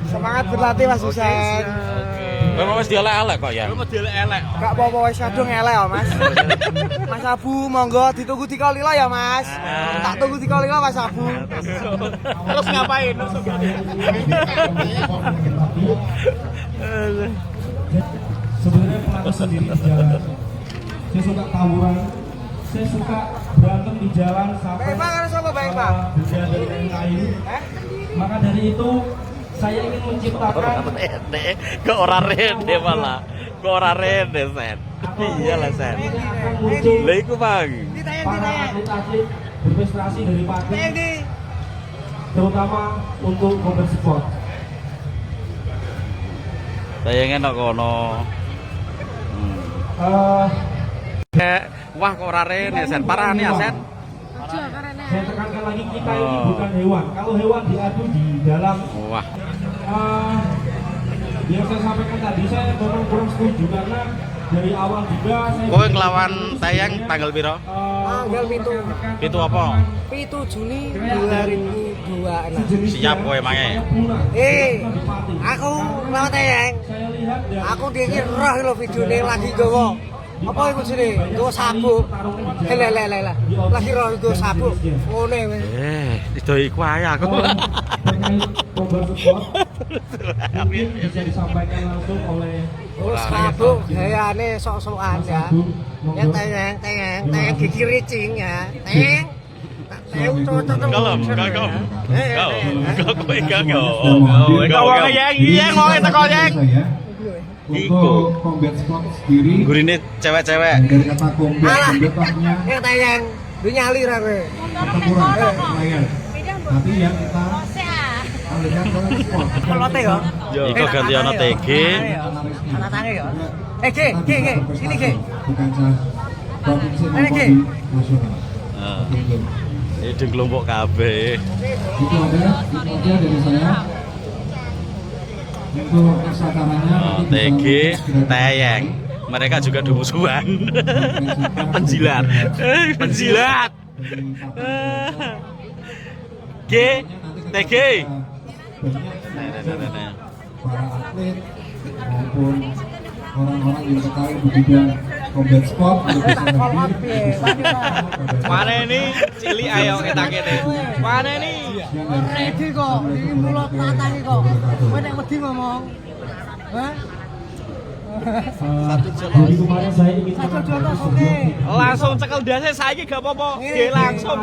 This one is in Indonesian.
Semangat berlatih Mas Husen. Memang wis dielek-elek kok ya. Memang dielek-elek. Gak apa-apa wis kadung elek ya Mas. Mas Abu monggo ditunggu di Kolilo ya Mas. Tak tunggu di Kolilo Mas Abu. Terus ngapain? Sebenarnya pelatih sendiri di jalan. Saya suka tawuran. Saya suka berantem di jalan sampai Baik Pak, harus apa baik Pak? benda dari yang lain. Maka dari itu saya ingin menciptakan Ke ora rene malah. Ke ora rene Sen. Iyalah Sen. Lah iku Bang. para atlet-atlet berprestasi dari pagi, terutama untuk combat sport. Sayangnya nak kono. Wah kok ora rene Sen. Parah nih Sen. Saya tekankan lagi, kita ini bukan hewan. Kalau hewan diadu di dalam Wah. yang saya sampaikan tadi, saya memang kurang setuju karena dari awal juga saya Kowe ngelawan tayang tanggal piro? Tanggal Itu apa? 7 Juni 2026. Siap kowe mange. Aku lawan tayang. saya lihat dari Aku dikir roh lho videone lagi gowo. Apa iku jenenge? Gowo sabuk. Lele. Lagi roh gowo sabuk. Ngene wis. Itu iku ae aku. terkait combat sport mungkin bisa disampaikan langsung oleh Oh, sabuk gayane sok-sokan ya. Ya tayang gigi ricing ya. Tayang. Kalem, kagem. Kau kowe kagem. Wong yang wong teko yang. Untuk combat sport sendiri Gurine cewek-cewek. dari kata combat artinya Ya tayang. Nyali ra kowe. pertempuran permainan. Tapi yang kita alihkan ke sport. Pelote ya. Iku ganti ana TG. Ana tange ya. G. Sini G. Bukan sah provinsi maupun di nasional. Ini kelompok kabeh. Itu aja dari saya. Untuk acaranya TG tayang. Mereka juga musuhan. Penjilat. Penjilat. G TG. para atlet maupun orang-orang yang tertarik di bidang combat sport untuk bisa hadir. Mana ini cilik ayo kita kene. Mana ini? Ready kok. Iki mulut matangi kok. Kowe nek wedi ngomong. Hah? jadi kemarin saya ingin Satu jotos oke. Langsung cekel dase saiki gak apa-apa. Nggih langsung.